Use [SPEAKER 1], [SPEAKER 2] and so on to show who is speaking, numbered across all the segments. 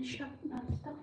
[SPEAKER 1] finish up that stuff.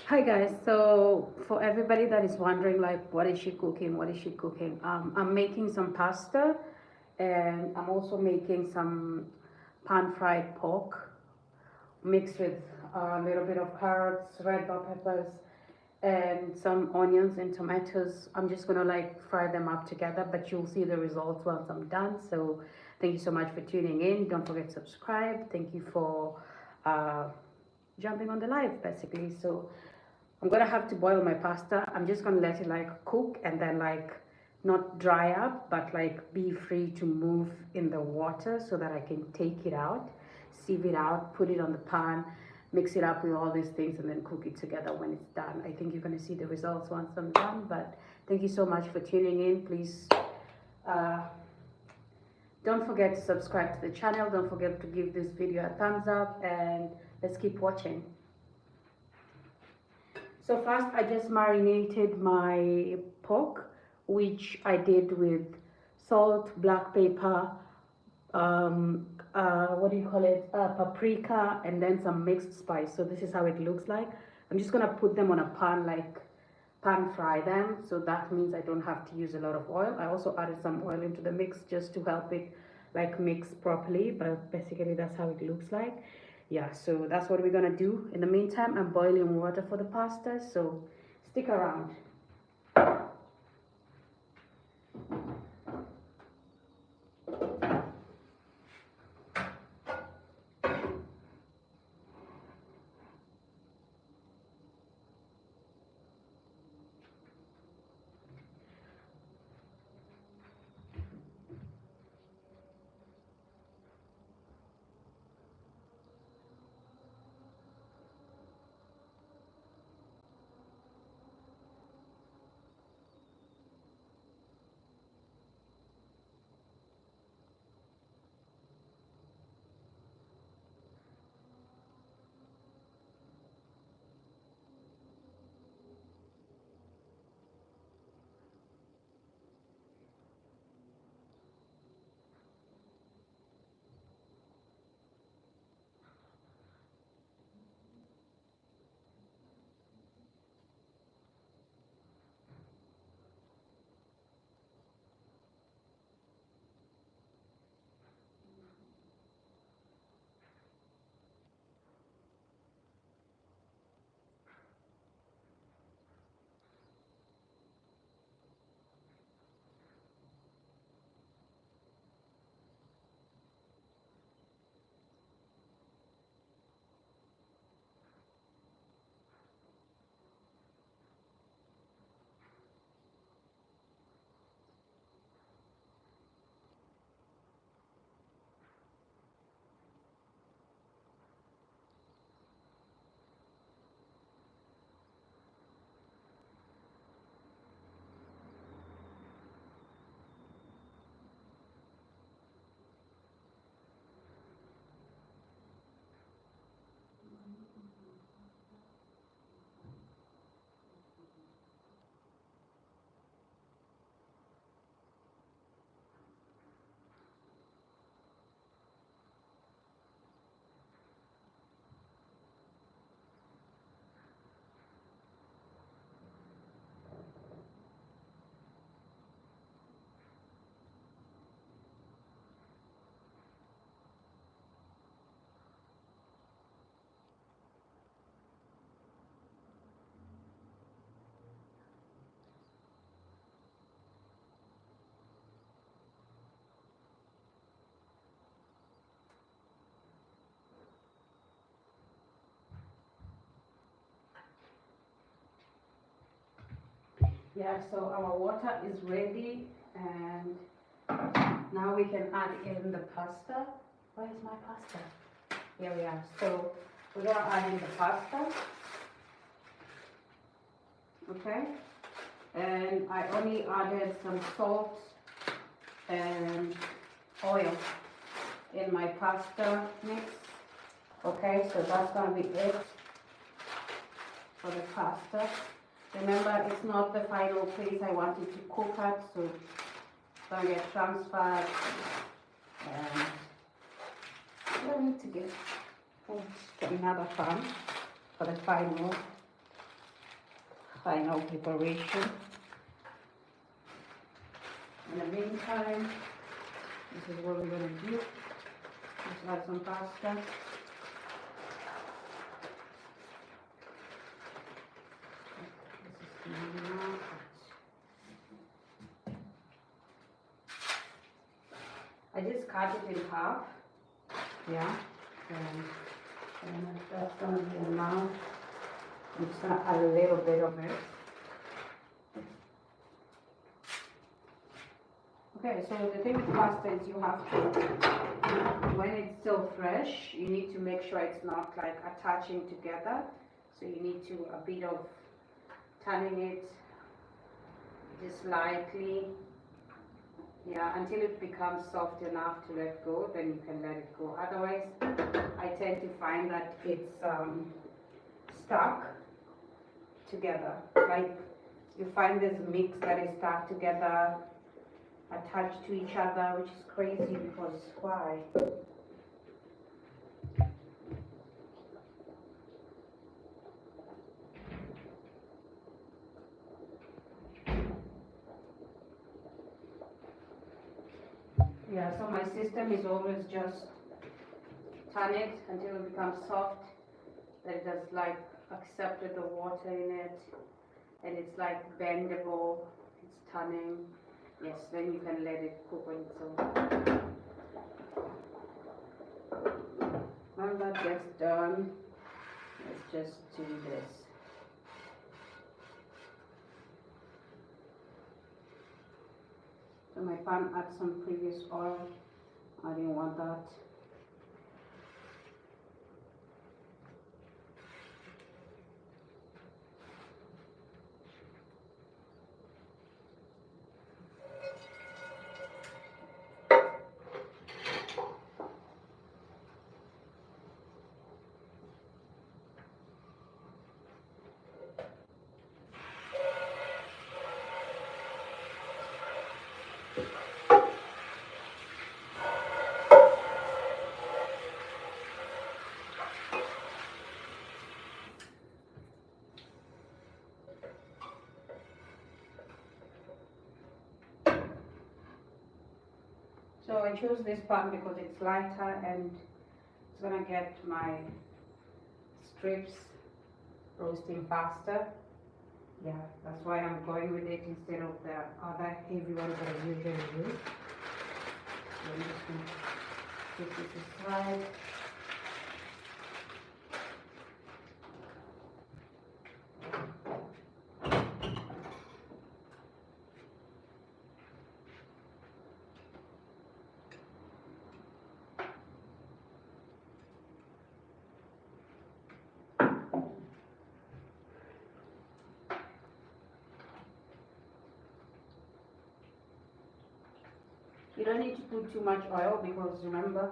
[SPEAKER 1] Hi guys, so for everybody that is wondering like what is she cooking, I'm making some pasta and I'm also making some pan fried pork mixed with a little bit of carrots, red bell peppers and some onions and tomatoes. I'm just gonna like fry them up together, but you'll see the results once I'm done. So thank you so much for tuning in. Don't forget to subscribe. Thank you for uh, jumping on the live basically. So I'm gonna have to boil my pasta. I'm just gonna let it like cook and then like not dry up, but like be free to move in the water so that I can take it out, sieve it out, put it on the pan, mix it up with all these things, and then cook it together when it's done. I think you're gonna see the results once I'm done. But thank you so much for tuning in. Please uh, don't forget to subscribe to the channel. Don't forget to give this video a thumbs up, and let's keep watching. So first I just marinated my pork, which I did with salt, black pepper, what do you call it, paprika, and then some mixed spice. So this is how it looks like. I'm just gonna put them on a pan, like pan fry them. So that means I don't have to use a lot of oil. I also added some oil into the mix just to help it like mix properly, but basically that's how it looks like. Yeah, so that's what we're gonna do. In the meantime, I'm boiling water for the pasta, so stick around. Yeah, so our water is ready, and now we can add in the pasta. Where is my pasta? Here we are. So we're gonna add in the pasta, okay? And I only added some salt and oil in my pasta mix. Okay, so that's gonna be it for the pasta. Remember, it's not the final place I want it to cook at, so it's gonna get transferred. And I need to get another pan for the final final preparation. In the meantime, this is what we're going to do. Just add some pasta. This is enough. I just cut it in half. Yeah. And that's going to be enough. I'm just going to add a little bit of it. Okay, so the thing with pasta is you have to, when it's still fresh, you need to make sure it's not like attaching together. So you need to a bit of turning it just lightly, yeah, until it becomes soft enough to let go, then you can let it go. Otherwise, I tend to find that it's stuck together. Like you find this mix that is stuck together, attached to each other, which is crazy because why? Yeah, so my system is always just turn it until it becomes soft, that it has like accepted the water in it, and it's like bendable, it's turning. Yes, then you can let it cook when it's over. When that gets done, let's just do this. So my pan had some previous oil. I didn't want that. So I chose this pan because it's lighter and it's gonna get my strips roasting faster. Yeah, that's why I'm going with it instead of the other heavy ones that I usually use. So I'm just gonna put this aside. You don't need to put too much oil because remember,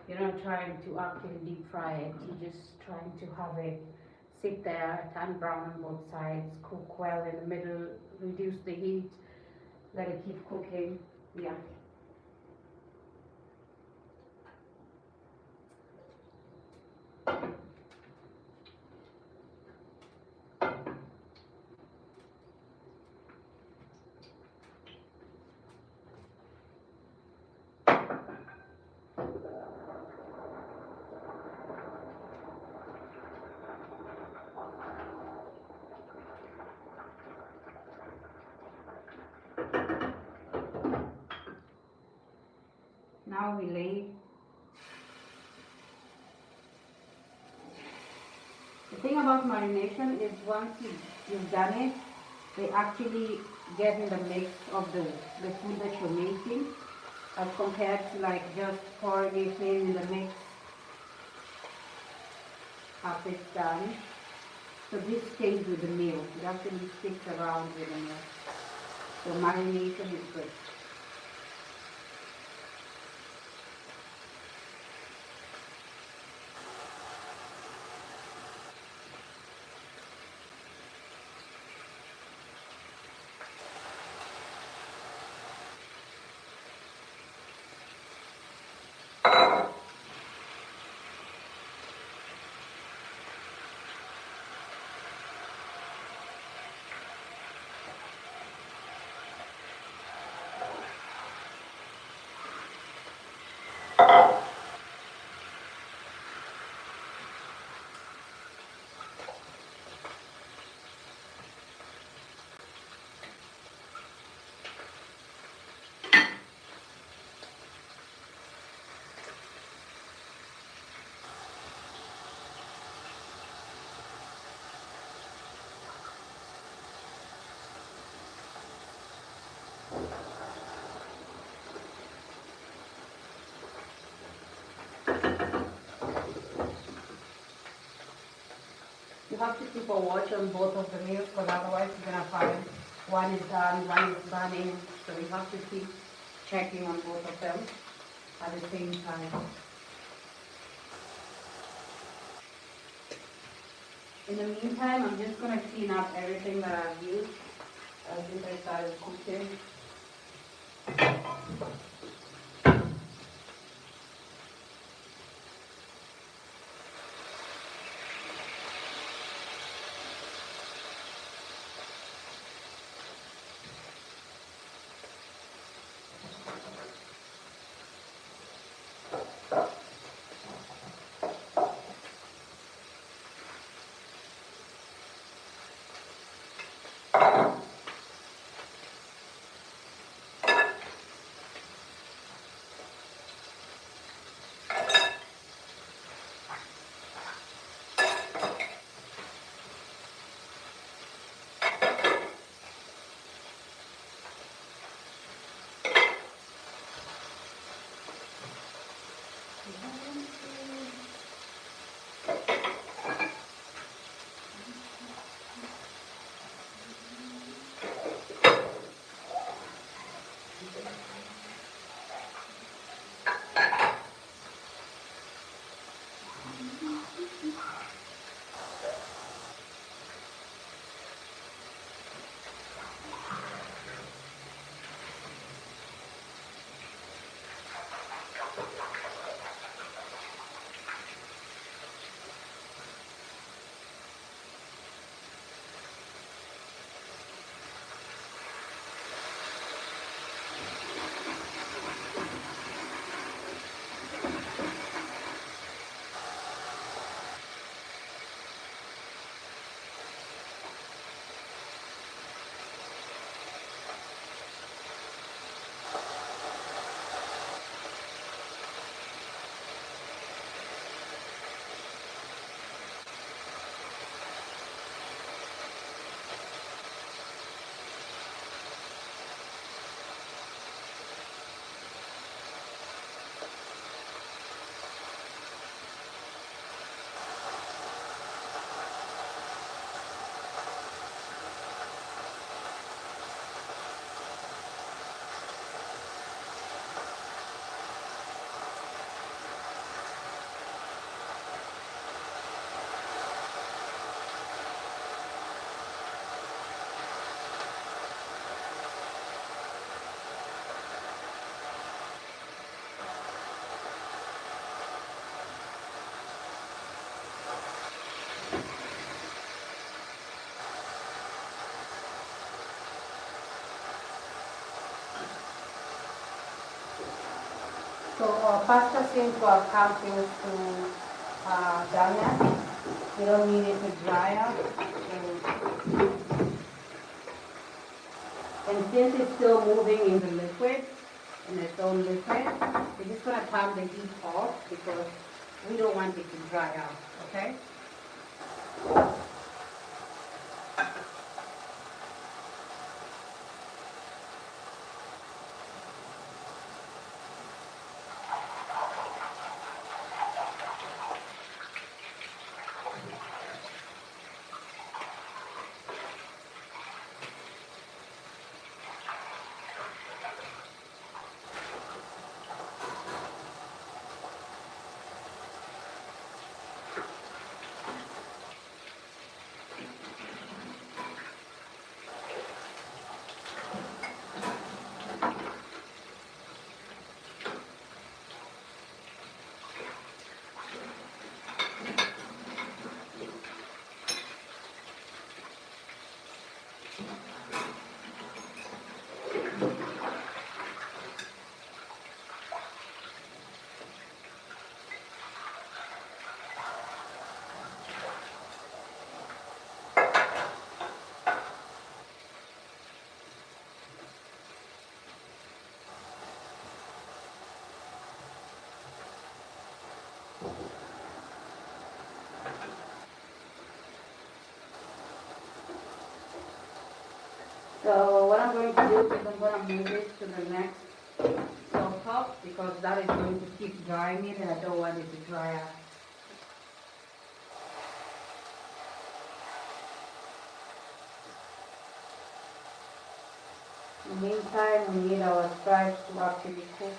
[SPEAKER 1] you're not trying to actually deep fry it. You're just trying to have it sit there, turn brown on both sides, cook well in the middle, reduce the heat, let it keep cooking. Yeah. Now we lay. The thing about marination is once you've done it, they actually get in the mix of the food that you're making, as compared to like just pouring it in the mix after it's done. So this stays with the meal. It actually sticks around with the meal. So marination is good. You have to keep a watch on both of the meals because otherwise you're gonna find one is done, one is burning. So you have to keep checking on both of them at the same time. In the meantime, I'm just gonna clean up everything that I've used since I started cooking. So pasta seems to have come close to done. You don't need it to dry out. And since it's still moving in the liquid, in its own liquid, we're just going to turn the heat off because we don't want it to dry out, okay? So what I'm going to do is I'm going to move it to the next stove top because that is going to keep drying it and I don't want it to dry out. In the meantime, we need our stripes to actually cook.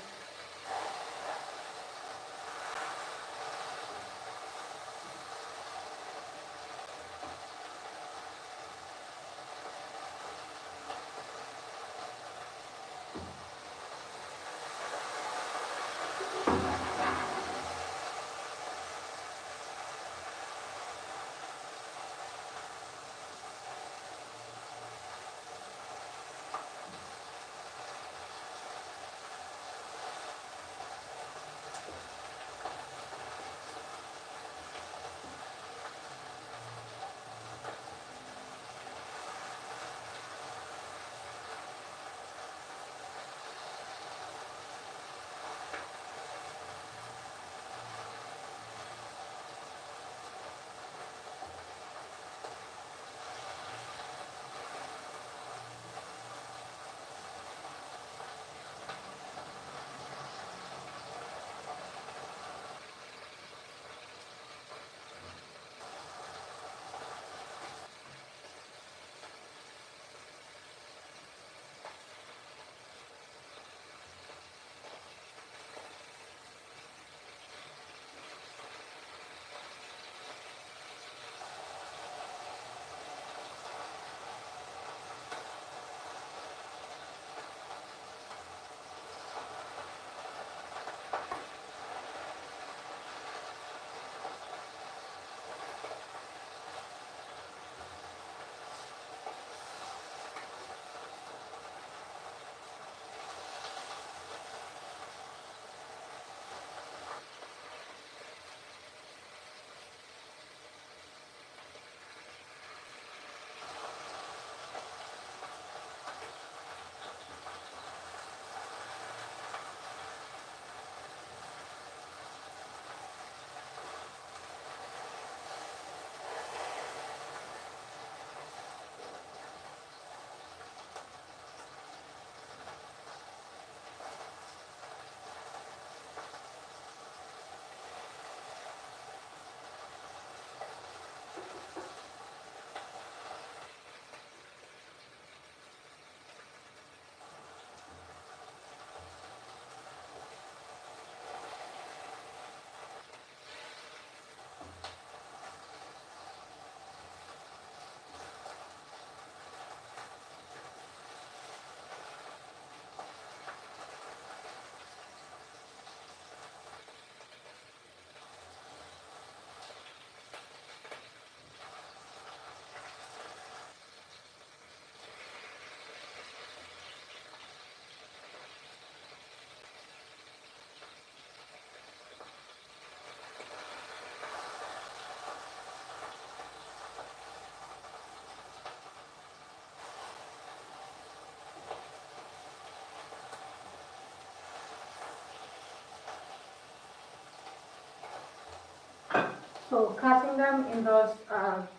[SPEAKER 1] So cutting them in those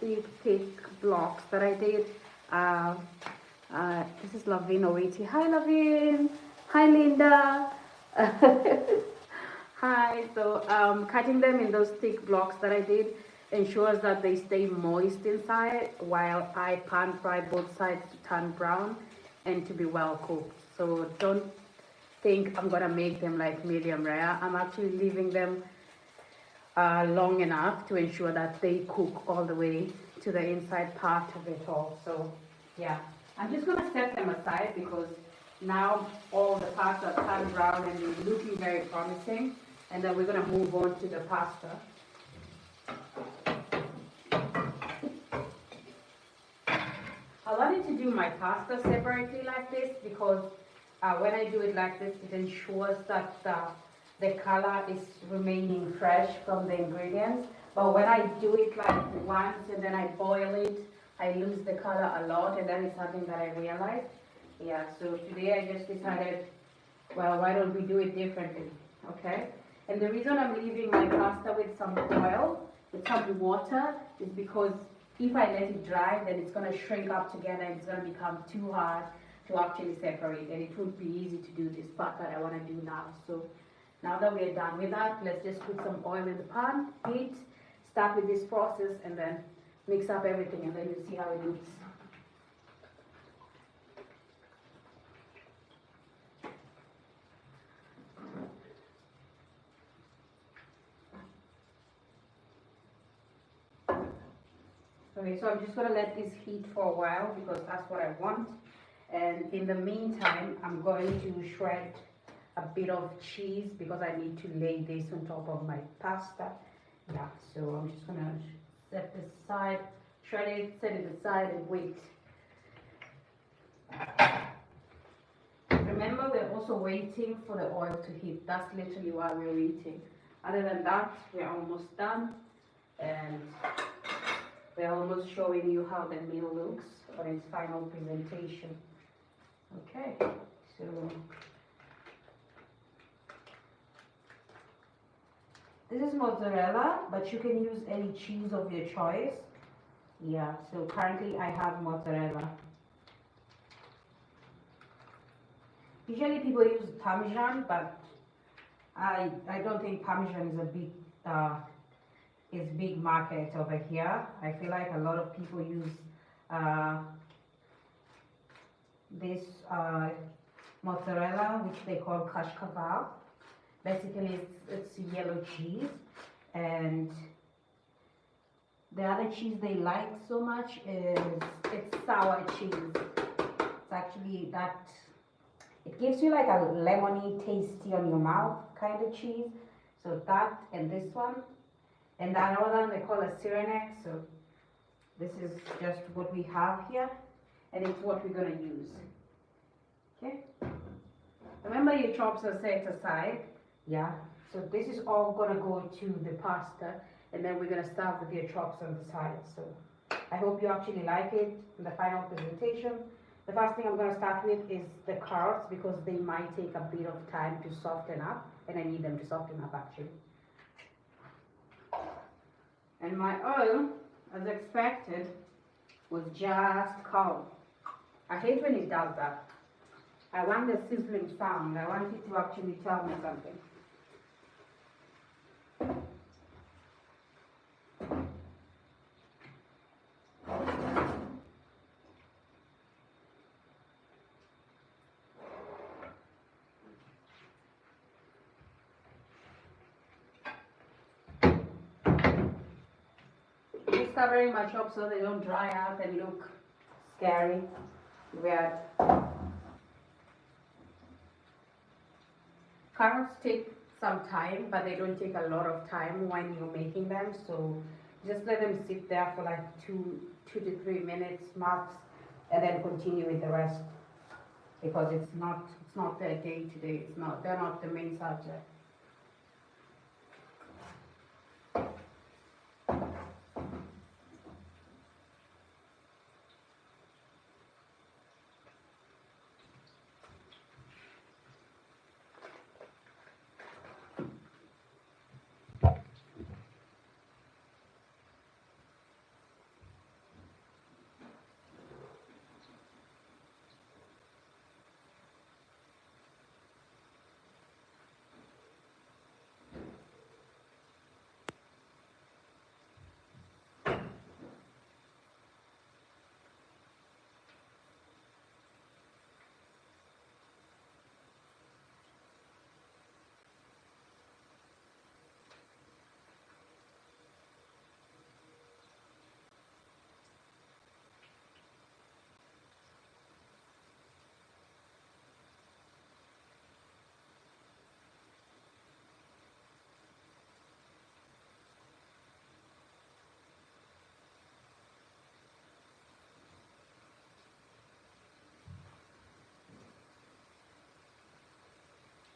[SPEAKER 1] big thick blocks that I did. Uh, this is Lavina Waiti. Hi Lavin. Hi Linda. Hi. So cutting them in those thick blocks that I did ensures that they stay moist inside while I pan fry both sides to turn brown and to be well cooked. So don't think I'm gonna make them like medium rare. I'm actually leaving them long enough to ensure that they cook all the way to the inside part of it all. So yeah, I'm just gonna set them aside because now all the parts are turned brown and they're looking very promising. And then we're gonna move on to the pasta. I wanted to do my pasta separately like this because when I do it like this, it ensures that the color is remaining fresh from the ingredients. But when I do it like once and then I boil it, I lose the color a lot, and that is something that I realized. Yeah, so today I just decided, well, why don't we do it differently, okay? And the reason I'm leaving my pasta with some oil, with some water, is because if I let it dry, then it's going to shrink up together and it's going to become too hard to actually separate, and it won't be easy to do this part that I want to do now. So now that we're done with that, let's just put some oil in the pan, heat, start with this process, and then mix up everything, and then you'll see how it looks. Okay, so I'm just going to let this heat for a while because that's what I want. And in the meantime, I'm going to shred a bit of cheese because I need to lay this on top of my pasta. Yeah, so I'm just going to set this aside, shred it, set it aside, and wait. Remember, we're also waiting for the oil to heat. That's literally why we're waiting. Other than that, we're almost done. And we're almost showing you how the meal looks on its final presentation. Okay, so this is mozzarella, but you can use any cheese of your choice. Yeah, so currently I have mozzarella. Usually people use Parmesan, but I don't think Parmesan is a big market over here. I feel like a lot of people use this mozzarella, which they call kashkaval. Basically, it's yellow cheese, and the other cheese they like so much is it's sour cheese. It's actually that it gives you like a lemony, tasty on your mouth kind of cheese. So that and this one. And the other one they call a Cyrenex, so this is just what we have here, and it's what we're going to use. Okay? Remember your chops are set aside, yeah? So this is all going to go to the pasta, and then we're going to start with your chops on the side. So I hope you actually like it in the final presentation. The first thing I'm going to start with is the carrots because they might take a bit of time to soften up, and I need them to soften up actually. And my oil, as expected, was just cold. I hate when it does that. I want the sizzling sound. I want it to actually tell me something. Just covering my chops so they don't dry out and look scary, weird. Carrots take some time, but they don't take a lot of time when you're making them. So just let them sit there for like 2 to 3 minutes max, and then continue with the rest because it's not their day to day. They're not the main subject.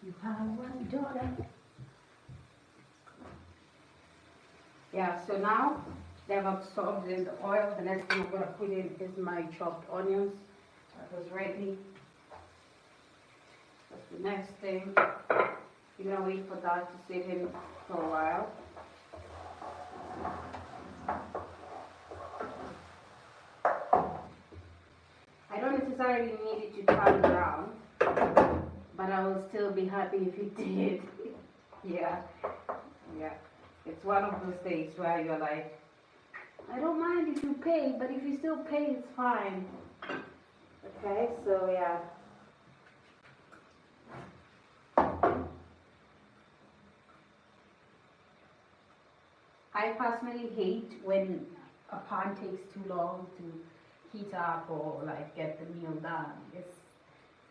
[SPEAKER 1] You have one daughter. Yeah, so now they've absorbed in the oil. The next thing I'm going to put in is my chopped onions. That was ready. That's the next thing. You're going to wait for that to sit in for a while. necessarily need it to turn brown, but I will still be happy if it did. Yeah, yeah. It's one of those days where you're like, I don't mind if you pay, but if you still pay, it's fine. Okay, so yeah. I personally hate when a pan takes too long to heat up or like get the meal done. It's,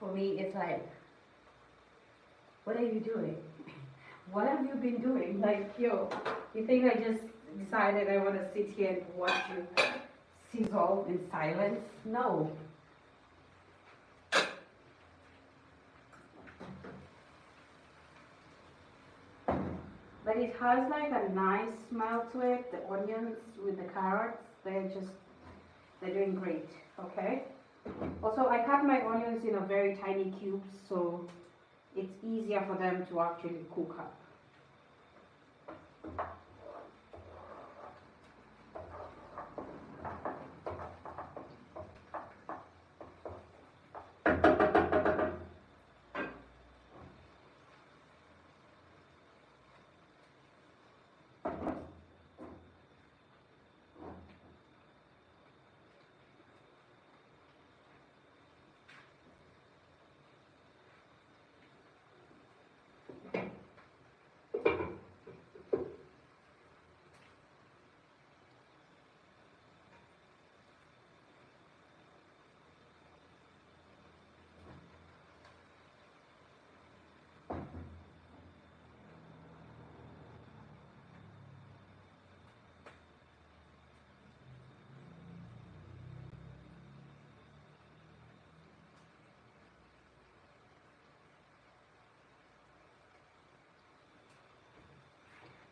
[SPEAKER 1] for me, it's like, what are you doing? What have you been doing? Like, yo, you think I just decided I want to sit here and watch you sizzle in silence? No. But it has like a nice smell to it. The onions with the carrots, they're doing great, okay? Also, I cut my onions in a very tiny cubes, so it's easier for them to actually cook up.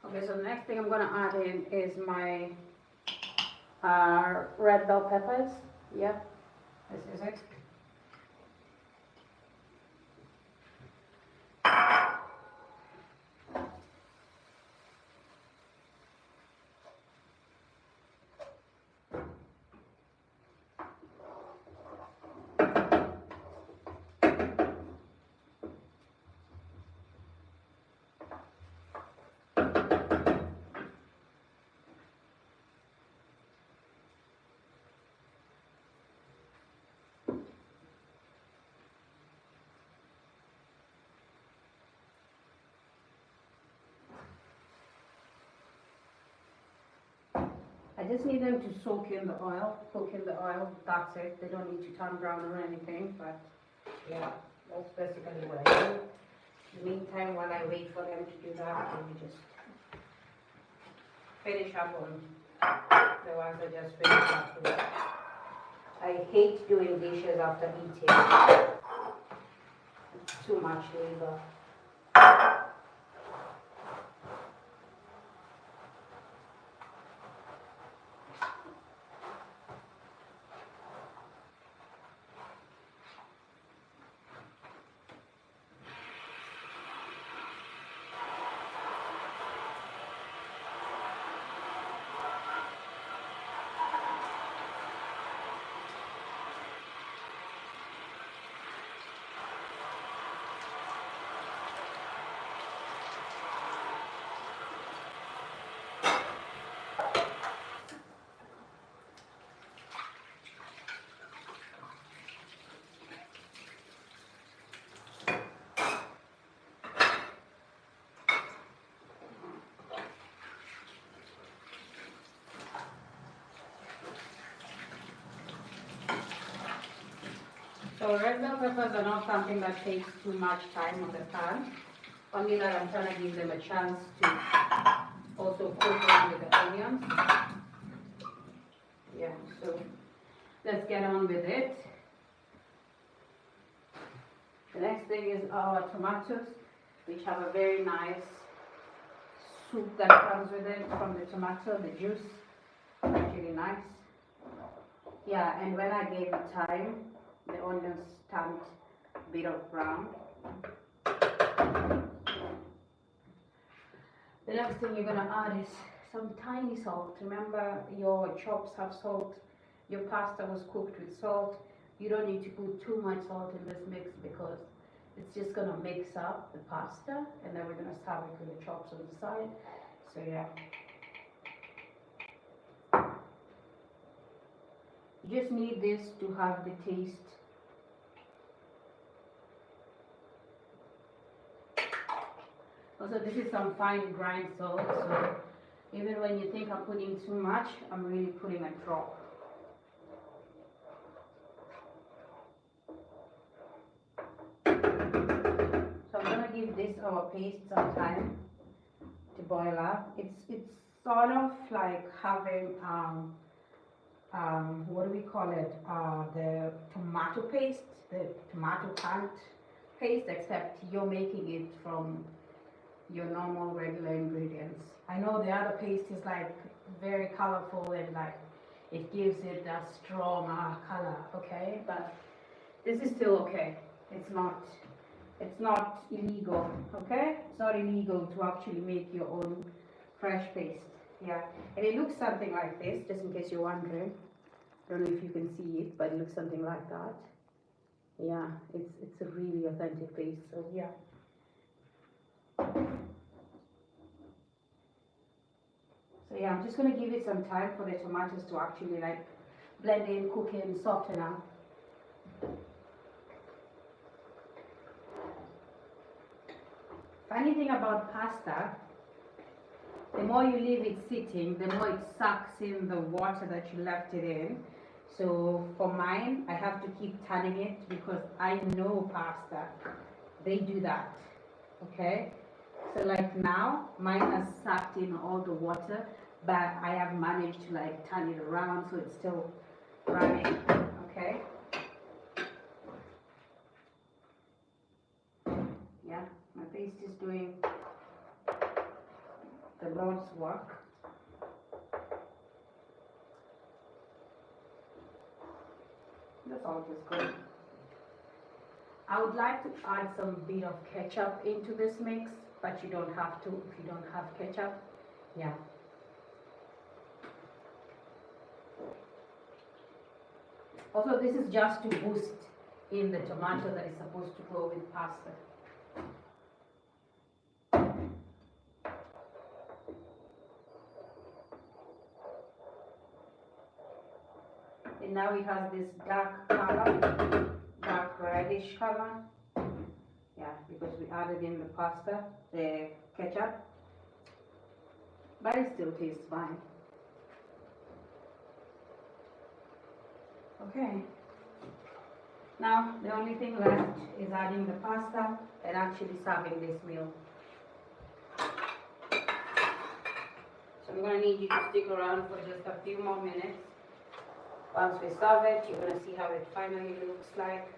[SPEAKER 1] Okay, so the next thing I'm gonna add in is my red bell peppers. Yeah, this is it. I just need them to soak in the oil, cook in the oil, that's it. They don't need to turn brown or anything, but yeah, that's basically what I do. In the meantime, while I wait for them to do that, let me just finish up on the ones I just finished up with. I hate doing dishes after eating. It's too much labor. So red bell peppers are not something that takes too much time on the pan. Only that I'm trying to give them a chance to also cook along with the onions. Yeah, so let's get on with it. The next thing is our tomatoes, which have a very nice soup that comes with it from the tomato, the juice. It's really nice. Yeah, and when I gave it time, the onions turned a bit of brown. The next thing you're gonna add is some tiny salt. Remember, your chops have salt. Your pasta was cooked with salt. You don't need to put too much salt in this mix because it's just gonna mix up the pasta, and then we're gonna serve it with the chops on the side. So yeah. You just need this to have the taste. Also, this is some fine grind salt, so even when you think I'm putting too much, I'm really putting a drop. So I'm gonna give this our paste some time to boil up. It's sort of like having what do we call it? The tomato paste, the tomato plant paste, except you're making it from your normal regular ingredients. I know the other paste is like very colorful and like it gives it a strong color, okay? But this is still okay. It's not illegal, okay? It's not illegal to actually make your own fresh paste. Yeah, and it looks something like this, just in case you're wondering. I don't know if you can see it, but it looks something like that. Yeah, it's a really authentic paste, so yeah. So yeah, I'm just gonna give it some time for the tomatoes to actually like blend in, cook in, soften up. Funny thing about pasta, the more you leave it sitting, the more it sucks in the water that you left it in. So for mine, I have to keep turning it because I know pasta, they do that, okay? So like now, mine has sucked in all the water, but I have managed to like turn it around so it's still running, okay? Yeah, my paste is doing the Lord's work. The salt is good. I would like to add some bit of ketchup into this mix, but you don't have to if you don't have ketchup. Yeah. Also, this is just to boost in the tomato that is supposed to go with pasta. And now it has this dark color, dark reddish color. Yeah, because we added in the pasta, the ketchup. But it still tastes fine. Okay. Now the only thing left is adding the pasta and actually serving this meal. So I'm going to need you to stick around for just a few more minutes. Once we serve it, you're going to see how it finally looks like,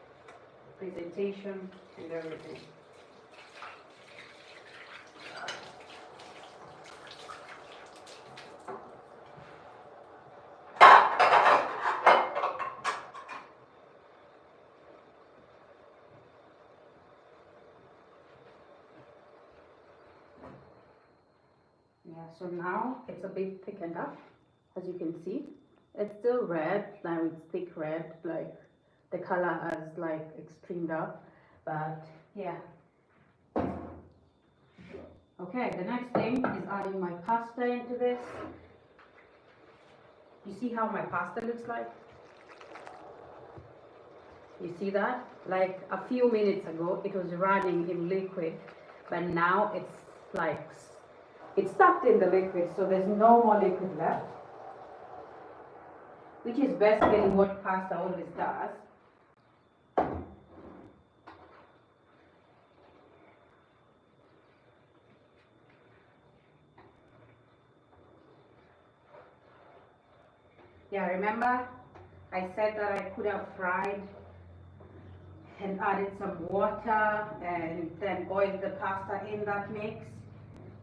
[SPEAKER 1] presentation and everything. Yeah, so now it's a bit thickened up, as you can see. It's still red, now it's thick red, like the color has like extremed up, but yeah. Okay, the next thing is adding my pasta into this. You see how my pasta looks like? You see that? Like a few minutes ago, it was running in liquid, but now it's like, it's stuck in the liquid, so there's no more liquid left. Which is basically what pasta always does. Yeah, remember I said that I could have fried and added some water and then boiled the pasta in that mix.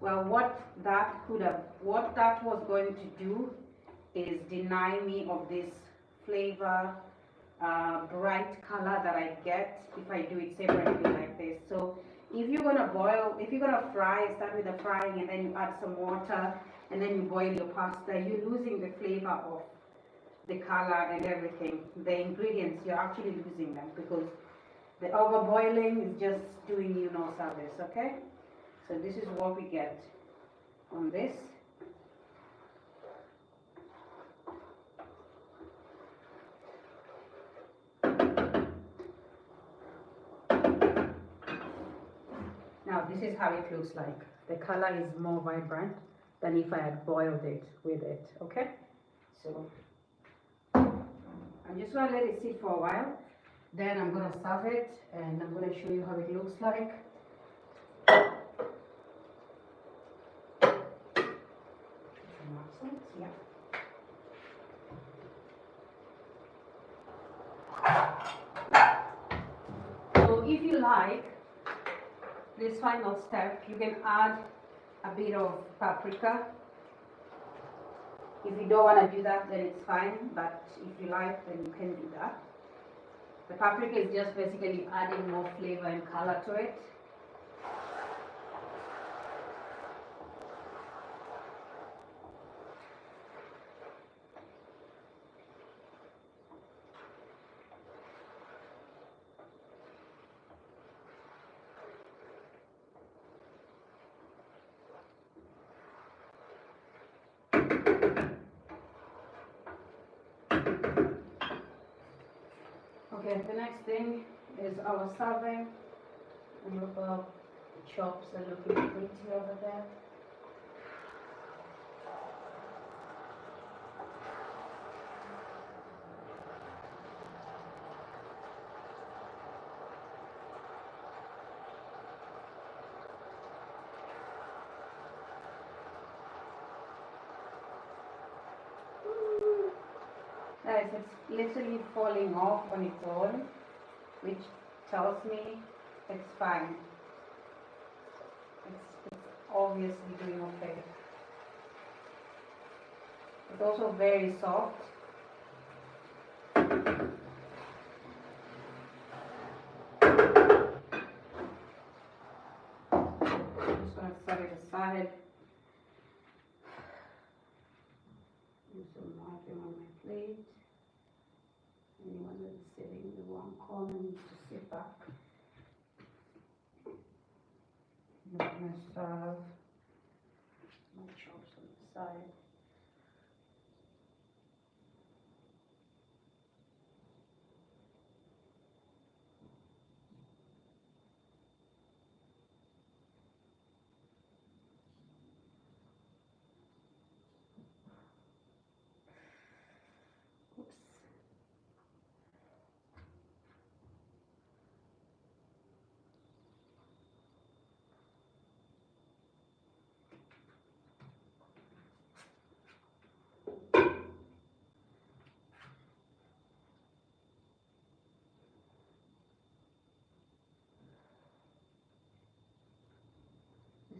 [SPEAKER 1] Well, what that was going to do is deny me of this flavor, bright color that I get if I do it separately like this. So if you're gonna fry, start with the frying and then you add some water and then you boil your pasta, you're losing the flavor of the color and everything. The ingredients, you're actually losing them because the overboiling is just doing you no service, okay? So this is what we get on this. Now this is how it looks like. The color is more vibrant than if I had boiled it with it, okay? So I'm just gonna let it sit for a while. Then I'm gonna serve it and I'm gonna show you how it looks like. Yeah. So if you like this final step, you can add a bit of paprika. If you don't want to do that, then it's fine, but if you like, then you can do that. The paprika is just basically adding more flavor and color to it. Okay, the next thing is our serving. And look how the chops are looking pretty over there. Guys, it's literally falling off on its own, which tells me it's fine. It's obviously doing okay. It's also very soft. I'm just going to set it aside. Do some marking on my plate. Anyone that is sitting in the wrong corner needs to sit back. I'm going to serve my chops on the side. Oops.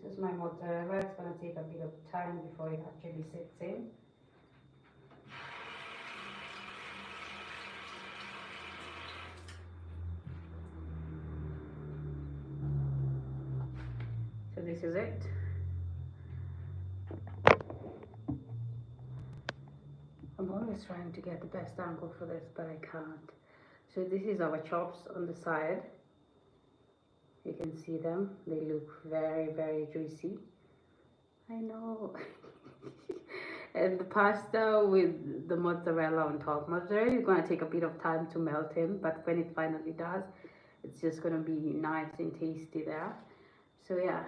[SPEAKER 1] This is my mozzarella. It's going to take a bit of time before it actually sets in. So this is it. I'm always trying to get the best angle for this, but I can't. So this is our chops on the side. You can see them. They look very, very juicy. I know. And the pasta with the mozzarella on top. Mozzarella is going to take a bit of time to melt in, but when it finally does, it's just going to be nice and tasty there. So yeah,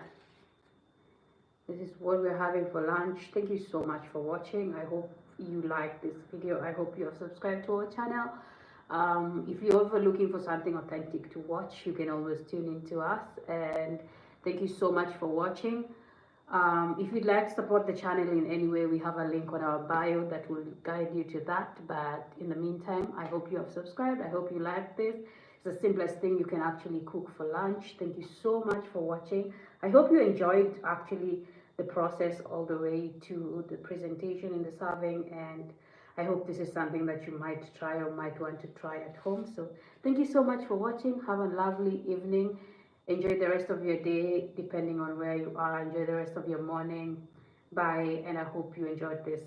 [SPEAKER 1] this is what we're having for lunch. Thank you so much for watching. I hope you like this video. I hope you have subscribed to our channel. If you're ever looking for something authentic to watch, you can always tune in to us. And thank you so much for watching. If you'd like to support the channel in any way, we have a link on our bio that will guide you to that. But in the meantime, I hope you have subscribed. I hope you like this. It's the simplest thing you can actually cook for lunch. Thank you so much for watching. I hope you enjoyed actually the process all the way to the presentation in the serving, and I hope this is something that you might try or might want to try at home. So thank you so much for watching. Have a lovely evening. Enjoy the rest of your day, depending on where you are. Enjoy the rest of your morning. Bye, and I hope you enjoyed this.